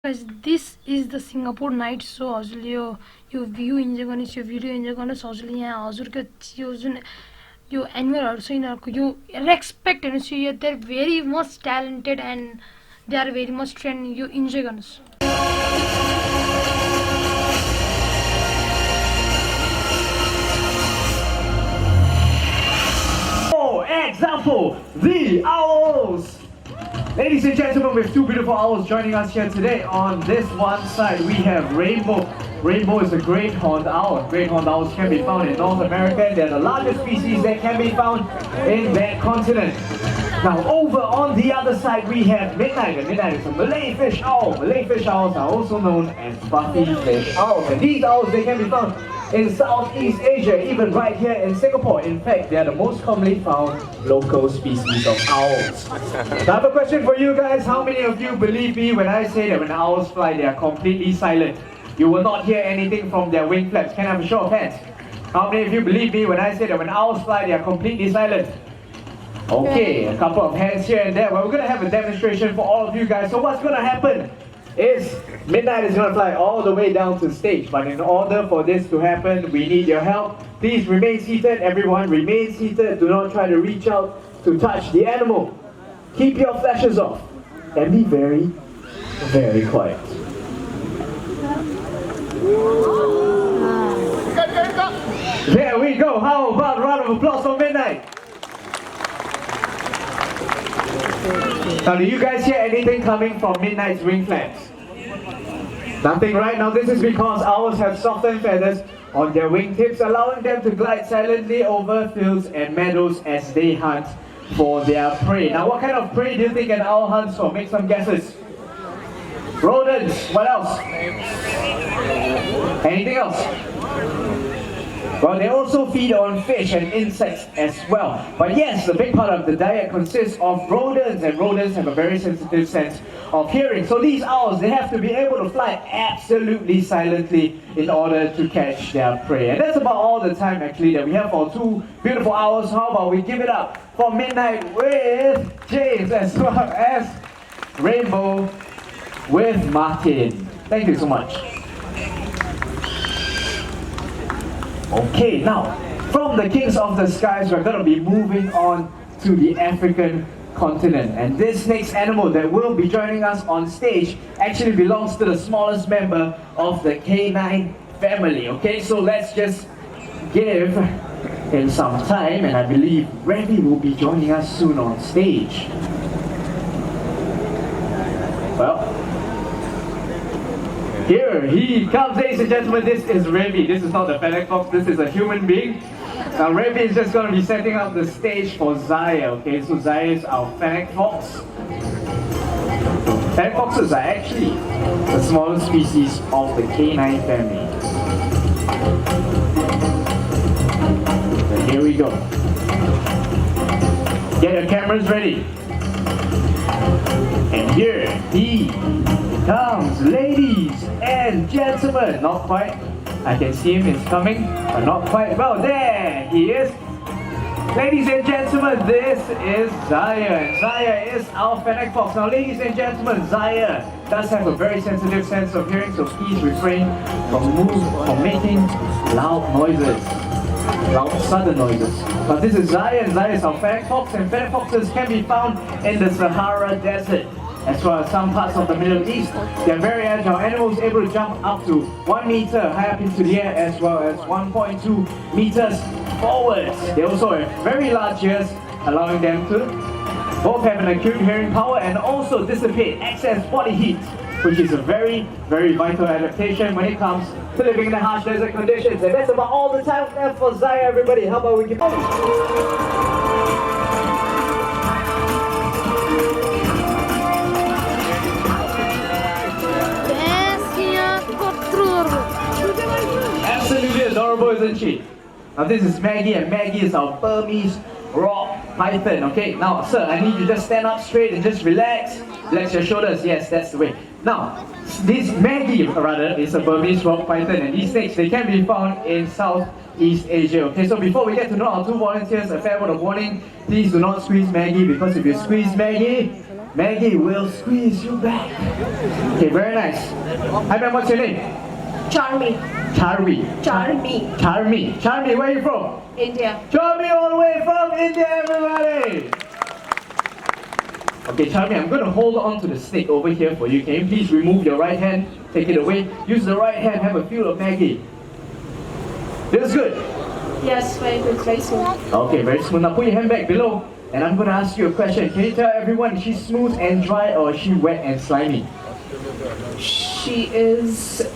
Guys, this is the Singapore night show. हजुरले यो view enjoy गर्नुहोस्, यो video enjoy गर्नुहोस्. हजुरले यहाँ हजुरको यो जुन यो एनिमलहरू छ यिनीहरूको यो रेस्पेक्ट हेर्नुहोस्. यो they are very much talented and they are very much trained. यो इन्जोय गर्नुहोस्. Example, the owls. Ladies and gentlemen, we have two beautiful owls joining us here today. On this one side, we have Rainbow. Rainbow is a great horned owl. Great horned owls can be found in North America. They're the largest species that can be found in that continent. Now, over on the other side, we have Midnight. And Midnight is a Malay fish owl. Malay fish owls are also known as buffy fish owls. And these owls, they can be found in Southeast Asia, even right here in Singapore. In fact, they are the most commonly found local species of owls. Now, I have a question for you guys. How many of you believe me when I say that when owls fly, they are completely silent? You will not hear anything from their wing flaps. Can I have a show of hands? How many of you believe me when I say that when owls fly, they are completely silent? Okay, a couple of hands here and there. Well, we're going to have a demonstration for all of you guys. So what's going to happen is Midnight is going to fly all the way down to the stage. But in order for this to happen, we need your help. Please remain seated. Everyone remain seated. Do not try to reach out to touch the animal. Keep your flashes off. And be very, very quiet. There we go. How about a round of applause for Midnight? Now, do you guys hear anything coming from Midnight's wing flaps? Nothing, right? Now, this is because owls have softened feathers on their wingtips, allowing them to glide silently over fields and meadows as they hunt for their prey. Now, what kind of prey do you think an owl hunts for? Make some guesses. Rodents. What else? Anything else? Well, they also feed on fish and insects as well. But yes, the big part of the diet consists of rodents, and rodents have a very sensitive sense of hearing. So these owls, they have to be able to fly absolutely silently in order to catch their prey. And that's about all the time actually that we have for two beautiful owls. How about we give it up for Midnight with James as well as Rainbow with Martin. Thank you so much. Okay, now, from the kings of the skies, we're going to be moving on to the African continent. And this next animal that will be joining us on stage actually belongs to the smallest member of the canine family. Okay, so let's just give him some time, and I believe Ravi will be joining us soon on stage. Well, here he comes, ladies and gentlemen. This is Ravi. This is not the fennec fox, this is a human being. Now Ravi is just going to be setting up the stage for Zaya. Okay, so Zaya is our fennec fox. Fennec foxes are actually the smallest species of the canine family. So here we go. Get your cameras ready. And here he comes, ladies and gentlemen. Not quite. I can see him, he's coming, but not quite. Well, there he is. Ladies and gentlemen, this is Zaya. And Zaya is our fennec fox. Now, ladies and gentlemen, Zaya does have a very sensitive sense of hearing, so please refrain from making loud noises. Loud sudden noises. But this is Zaya, and Zaya is our fennec fox, and fennec foxes can be found in the Sahara Desert, as well as some parts of the Middle East. They're very agile animals, able to jump up to 1 meter high up into the air, as well as 1.2 meters forwards. They also have very large ears, allowing them to both have an acute hearing power and also dissipate excess body heat, which is a very, very vital adaptation when it comes to living in the harsh desert conditions. And that's about all the time we have for Zaya, everybody. How about we give absolutely adorable, isn't she? Now this is Maggie, and Maggie is our Burmese rock python. Okay, now sir, I need you to just stand up straight and just relax. Relax your shoulders. Yes, that's the way. Now, this Maggie rather is a Burmese rock python, and these snakes, they can be found in Southeast Asia. Okay, so before we get to know our two volunteers, a fair word of warning: please do not squeeze Maggie, because if you squeeze Maggie, Maggie will squeeze you back. Okay, very nice. Hi ma'am, what's your name? Charmi. Charmi. Charmi. Charmi, where are you from? India. Charmi all the way from India, everybody! Okay, Charmi, I'm going to hold on to the snake over here for you. Can you please remove your right hand, take it away, use the right hand, have a feel of Maggie. Feels good? Yes, very good, very smooth. Okay, very smooth. Now put your hand back below, and I'm going to ask you a question. Can you tell everyone, is she smooth and dry or is she wet and slimy? She is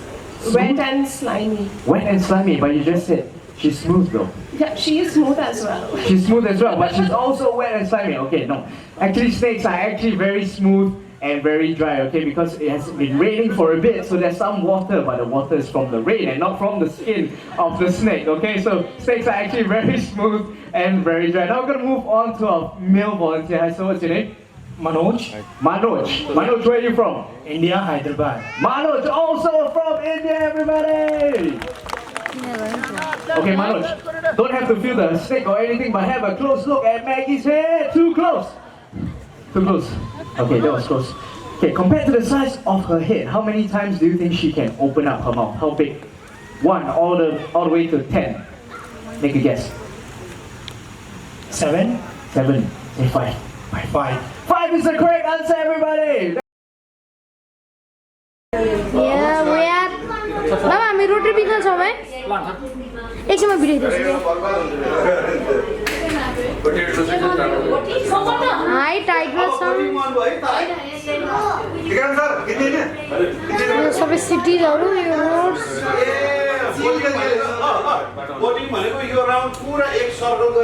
wet and slimy. Wet and slimy, but you just said she's smooth though. Yeah, she is smooth as well. She's smooth as well, but she's also wet and slimy. Okay, no. Actually, snakes are actually very smooth and very dry, okay, because it has been raining for a bit, so there's some water, but the water is from the rain and not from the skin of the snake, okay? So snakes are actually very smooth and very dry. Now we're going to move on to our male volunteer. Hi, so what's your name? Manoj. Manoj, where are you from? India, Hyderabad. Manoj, also from India, everybody! Okay, Manoj, don't have to feel the snake or anything, but have a close look at Maggie's head. Too close. Too close. Okay, that was close. Okay, compared to the size of her head, how many times do you think she can open up her mouth? How big? 1 all the way to 10. Make a guess. 7. 7. Say 5. 5. 5 is the correct answer, everybody! Yeah, we are. Now I'm road trip because of it. एक समय video high tiger सबै सिटिजहरू यो roads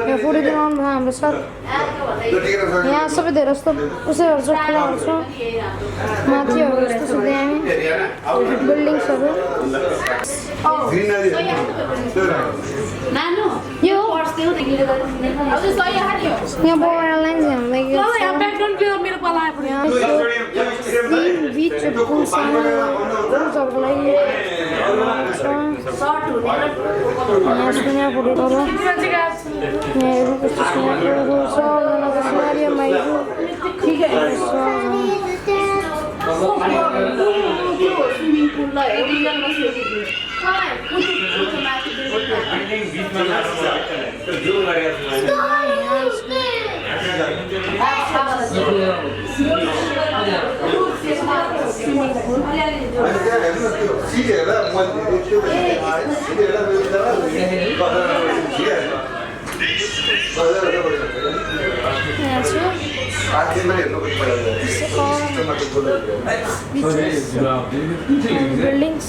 यहाँ फुटिदिनु आउनु भयो हाम्रो sir यहाँ सबै धेरै जस्तो उसैहरू छ खोलाहरू छ माथिहरू यस्तो सुत्दै हामी बिल्डिङ्सहरू यो यहाँ बो एयरलाइन्स हाम्रो लागि यहाँ सुनिया फुटेको यहाँ हेर्नु कस्तो सुनियाको सबजनाको सुनारियो माइजू buildings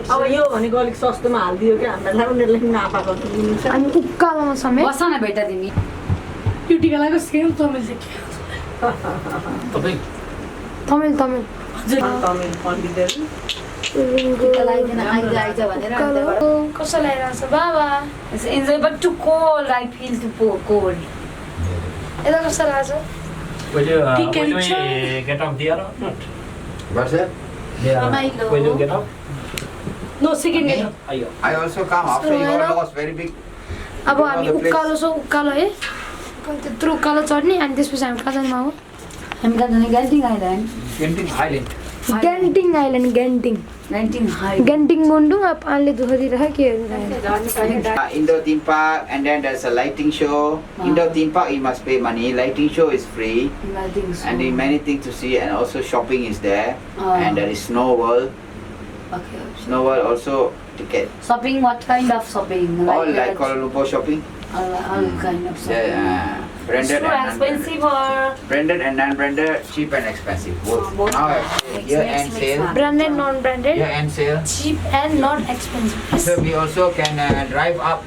अब यो भनेको अलिक सस्तोमा हालिदियो क्या हामीलाई उनीहरूले पनि नापाएको हामी उकालोमा छौँ बस न भेटा तिमी यो टिकालाको सेम तमिल चाहिँ तमिल तमिल तमिल पण्डितहरू कसो लागिरहेको छ बाबा enjoy but too cold I feel too cold यता कस्तो लाग्छ Will you get on the other? Not. What's that? Yeah. Milo. When you get up, No, second Me? year. ayo. I also come after you Hello. all was very big. अब You know हामी the place. उकालो छ उकालो है त्यत्रो उकालो चढ्ने अनि त्यसपछि हामी कहाँ जाने मामा हामी कहाँ जाने Genting island Genting Island. Genting island Genting Genting high Genting गुन्डुङ अब पानीले दुःख दिइरह के हेर्नु Indoor theme park, and then there's a lighting show. Indoor theme park you must pay money. Lighting show is free, and there are many things to see, and also shopping is there. And there is Snow World. Okay. Snow World also ticket. Shopping, what kind of shopping? All like Kuala Lumpur shopping. All kind of shopping. Yeah, branded So and expensive non-branded. or Branded and non-branded, cheap and expensive. Both. both. Now Mix, year-end mix, sale. mix. Branded non branded Year-end sale. cheap and not expensive So we also can drive up